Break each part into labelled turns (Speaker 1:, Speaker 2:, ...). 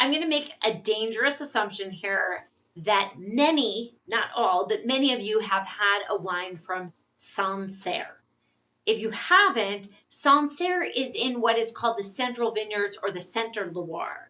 Speaker 1: I'm going to make a dangerous assumption here that many, not all, that many of you have had a wine from Sancerre. If you haven't, Sancerre is in what is called the Central Vineyards or the Center Loire.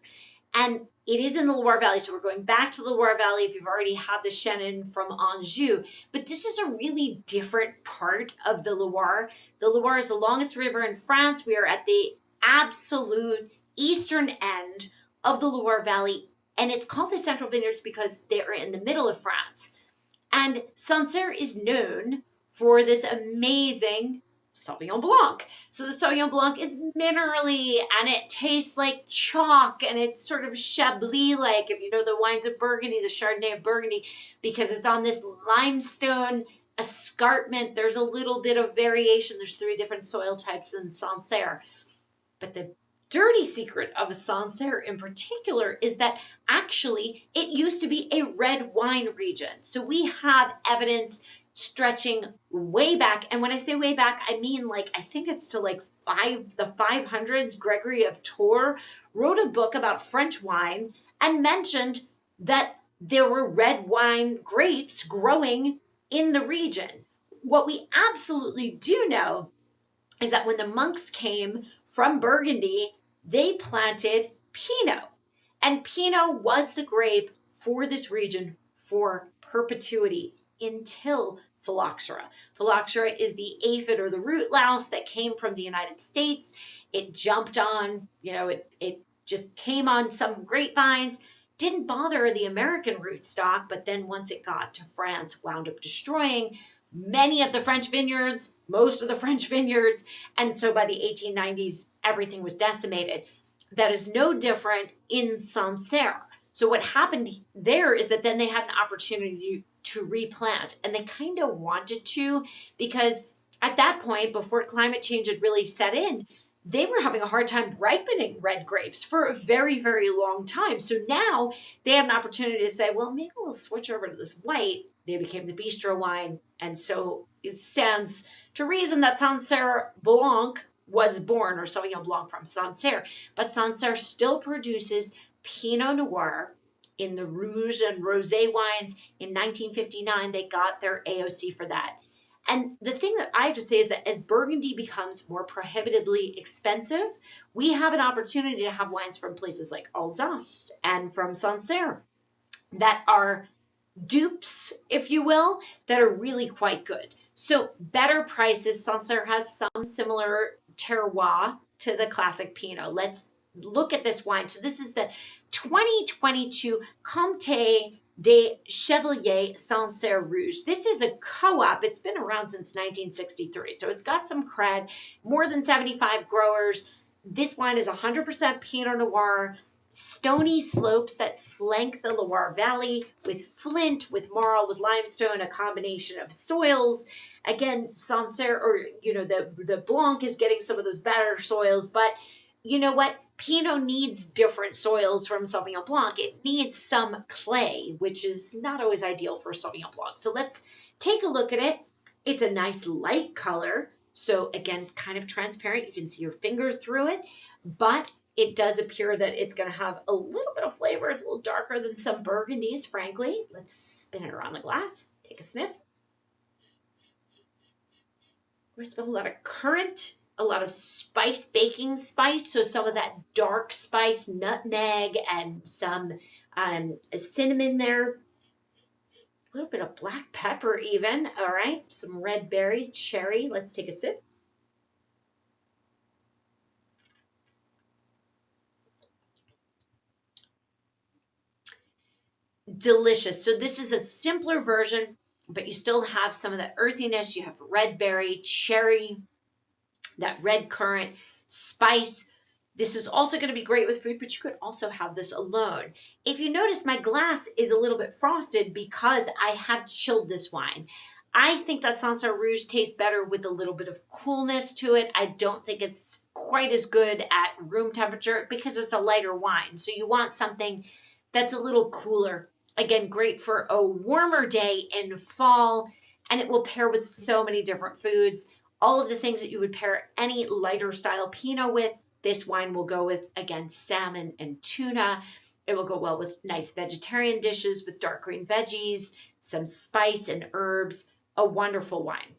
Speaker 1: And it is in the Loire Valley. So we're going back to the Loire Valley if you've already had the Chenin from Anjou. But this is a really different part of the Loire. The Loire is the longest river in France. We are at the absolute eastern end of the Loire Valley. And it's called the Central Vineyards because they are in the middle of France. And Sancerre is known for this amazing Sauvignon Blanc. So the Sauvignon Blanc is minerally and it tastes like chalk and it's sort of Chablis-like, if you know the wines of Burgundy, the Chardonnay of Burgundy, because it's on this limestone escarpment. There's a little bit of variation. There's 3 different soil types in Sancerre. But the dirty secret of a Sancerre in particular is that actually it used to be a red wine region. So we have evidence stretching way back. And when I say way back, I mean like, I think it's to like the 500s. Gregory of Tours wrote a book about French wine and mentioned that there were red wine grapes growing in the region. What we absolutely do know is that when the monks came from Burgundy, they planted Pinot. And Pinot was the grape for this region for perpetuity until phylloxera. Phylloxera is the aphid or the root louse that came from the United States. It jumped on, it just came on some grapevines, didn't bother the American rootstock, but then once it got to France, wound up destroying many of the French vineyards, most of the French vineyards. And so by the 1890s, everything was decimated. That is no different in Sancerre. So what happened there is that then they had an opportunity to replant, and they kind of wanted to, because at that point, before climate change had really set in, they were having a hard time ripening red grapes for a very, very long time. So now they have an opportunity to say, well, maybe we'll switch over to this white. They became the bistro wine. And so it stands to reason that Sancerre Blanc was born, or Sauvignon Blanc from Sancerre. But Sancerre still produces Pinot Noir in the Rouge and Rosé wines. In 1959, they got their AOC for that. And the thing that I have to say is that as Burgundy becomes more prohibitively expensive, we have an opportunity to have wines from places like Alsace and from Sancerre that are dupes, if you will, that are really quite good. So better prices. Sancerre has some similar terroir to the classic Pinot. Let's look at this wine. So this is the 2022 Comte de Chevaliere Sancerre Rouge. This is a co-op. It's been around since 1963, so it's got some cred, more than 75 growers. This wine is 100% Pinot Noir, stony slopes that flank the Loire Valley with flint, with marl, with limestone, a combination of soils. Again, Sancerre, or, the Blanc is getting some of those better soils, but you know what? Pinot needs different soils from Sauvignon Blanc. It needs some clay, which is not always ideal for Sauvignon Blanc. So let's take a look at it. It's a nice light color. So again, kind of transparent. You can see your finger through it, but it does appear that it's going to have a little bit of flavor. It's a little darker than some Burgundies, frankly. Let's spin it around the glass. Take a sniff. I smell a lot of currant, a lot of spice, baking spice. So some of that dark spice, nutmeg, and some cinnamon there. A little bit of black pepper even. All right. Some red berries, cherry. Let's take a sip. Delicious. So this is a simpler version, but you still have some of the earthiness. You have red berry, cherry, that red currant, spice. This is also going to be great with food, but you could also have this alone. If you notice, my glass is a little bit frosted because I have chilled this wine. I think that Sancerre Rouge tastes better with a little bit of coolness to it. I don't think it's quite as good at room temperature because it's a lighter wine. So you want something that's a little cooler. Again, great for a warmer day in fall, and it will pair with so many different foods. All of the things that you would pair any lighter style Pinot with, this wine will go with. Again, salmon and tuna. It will go well with nice vegetarian dishes with dark green veggies, some spice and herbs. A wonderful wine.